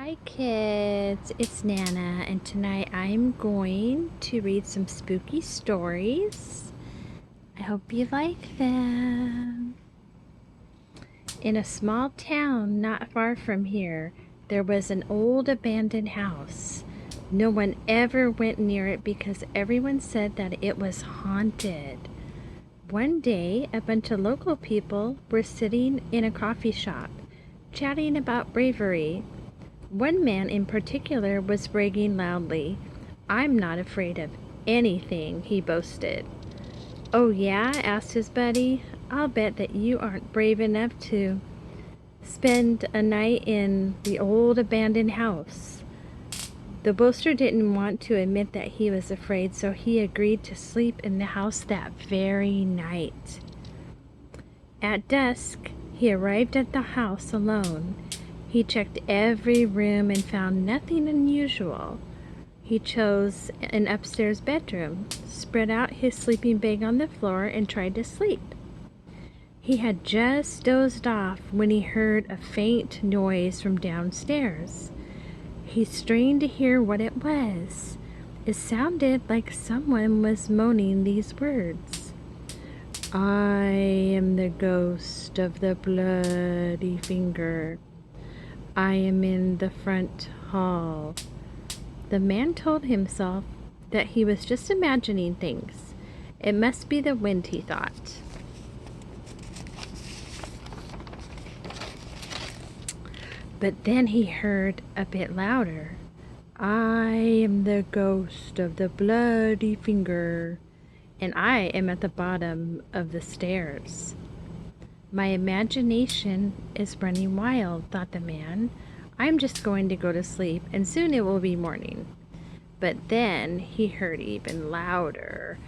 Hi kids, it's Nana, and tonight I'm going to read some spooky stories. I hope you like them. In a small town not far from here, there was an old abandoned house. No one ever went near it because everyone said that it was haunted. One day, a bunch of local people were sitting in a coffee shop, chatting about bravery. One man in particular was bragging loudly. "I'm not afraid of anything," he boasted. "Oh yeah?" asked his buddy. "I'll bet that you aren't brave enough to spend a night in the old abandoned house." The boaster didn't want to admit that he was afraid, so he agreed to sleep in the house that very night. At dusk, he arrived at the house alone. He checked every room and found nothing unusual. He chose an upstairs bedroom, spread out his sleeping bag on the floor, and tried to sleep. He had just dozed off when he heard a faint noise from downstairs. He strained to hear what it was. It sounded like someone was moaning these words: "I am the ghost of the bloody finger. I am in the front hall." The man told himself that he was just imagining things. It must be the wind, he thought. But then he heard a bit louder: "I am the ghost of the bloody finger, and I am at the bottom of the stairs." "My imagination is running wild," thought the man. "I'm just going to go to sleep, and soon it will be morning." But then he heard even louder: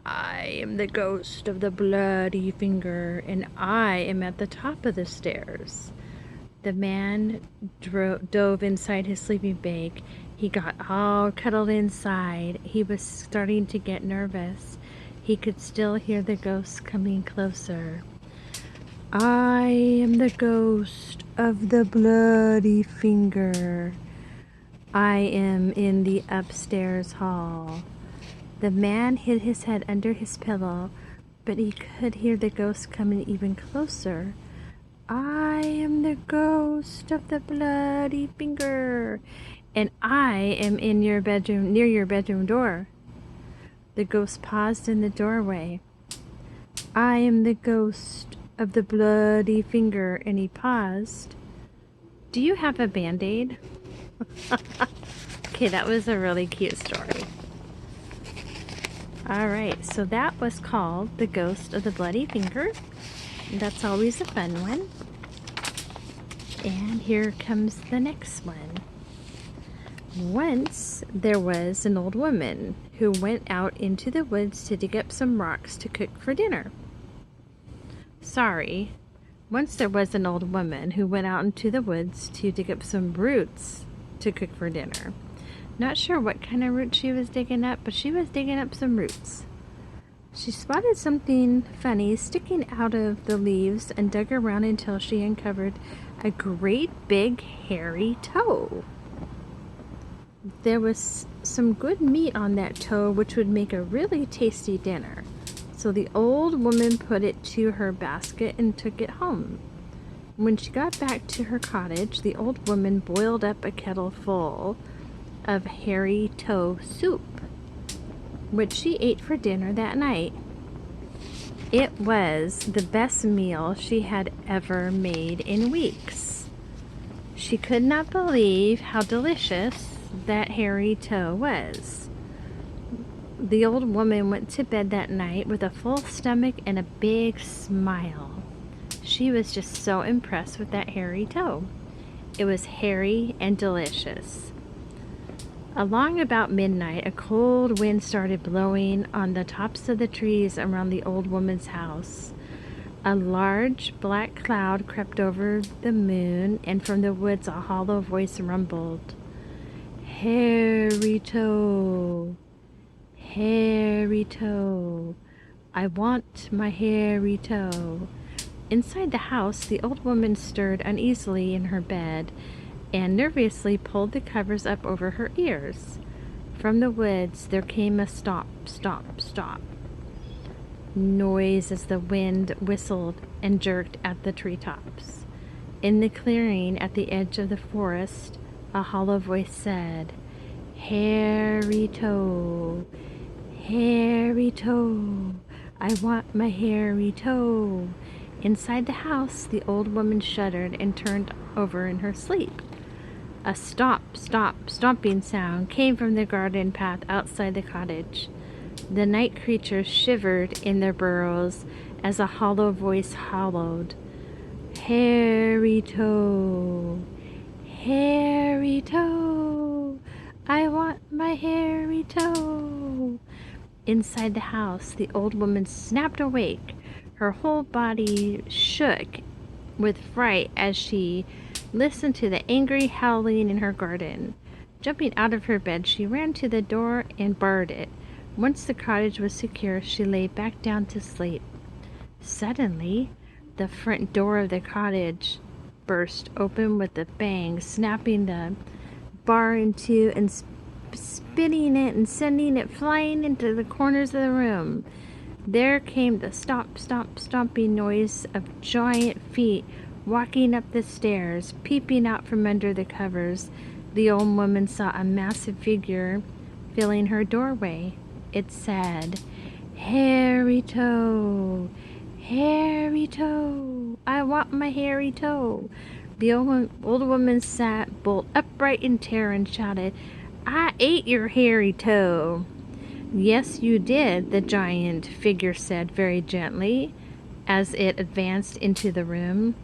"I am the ghost of the bloody finger, and I am at the top of the stairs." The man dove inside his sleeping bag. He got all cuddled inside. He was starting to get nervous. He could still hear the ghost coming closer. "I am the ghost of the bloody finger. I am in the upstairs hall." The man hid his head under his pillow, but he could hear the ghost coming even closer. "I am the ghost of the bloody finger, and I am in your bedroom, near your bedroom door." The ghost paused in the doorway. "I am the ghost of the bloody finger," and he paused. "Do you have a Band-Aid?" Okay, that was a really cute story. Alright, so that was called The Ghost of the Bloody Finger. That's always a fun one. And here comes the next one. Once there was an old woman who went out into the woods to dig up some rocks to cook for dinner. Sorry. Once there was an old woman who went out into the woods to dig up some roots to cook for dinner. Not sure what kind of roots she was digging up, but she was digging up some roots. She spotted something funny sticking out of the leaves and dug around until she uncovered a great big hairy toe. There was some good meat on that toe, which would make a really tasty dinner. So the old woman put it to her basket and took it home. When she got back to her cottage, the old woman boiled up a kettle full of hairy toe soup, which she ate for dinner that night. It was the best meal she had ever made in weeks. She could not believe how delicious that hairy toe was. The old woman went to bed that night with a full stomach and a big smile. She was just so impressed with that hairy toe. It was hairy and delicious. Along about midnight, a cold wind started blowing on the tops of the trees around the old woman's house. A large black cloud crept over the moon, and from the woods a hollow voice rumbled: "Hairy toe, hairy toe, I want my hairy toe." Inside the house, the old woman stirred uneasily in her bed, and nervously pulled the covers up over her ears. From the woods there came a stop, stop, stop noise as the wind whistled and jerked at the treetops. In the clearing at the edge of the forest, a hollow voice said, "Hairy toe, hairy toe, I want my hairy toe." Inside the house, the old woman shuddered and turned over in her sleep. A stop, stop, stomping sound came from the garden path outside the cottage. The night creatures shivered in their burrows as a hollow voice hollowed, "Hairy toe, hairy toe, I want my hairy toe." Inside the house, the old woman snapped awake. Her whole body shook with fright as she listened to the angry howling in her garden. Jumping out of her bed, she ran to the door and barred it. Once the cottage was secure, she lay back down to sleep. Suddenly, the front door of the cottage burst open with a bang, snapping the bar in two and spinning it and sending it flying into the corners of the room. There came the stop, stop, stomping noise of giant feet walking up the stairs. Peeping out from under the covers, the old woman saw a massive figure filling her doorway. It said, "Hairy toe, hairy toe, I want my hairy toe." The old woman sat bolt upright in terror and shouted, "I ate your hairy toe." "Yes, you did," the giant figure said very gently as it advanced into the room.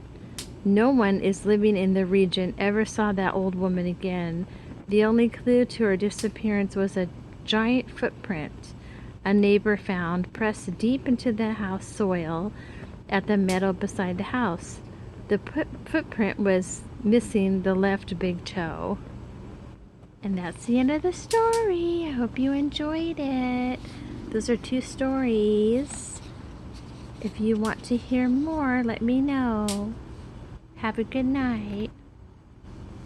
No one is living in the region ever saw that old woman again. The only clue to her disappearance was a giant footprint a neighbor found pressed deep into the house soil at the meadow beside the house. The footprint was missing the left big toe. And that's the end of the story. I hope you enjoyed it. Those are 2 stories. If you want to hear more, let me know. Have a good night.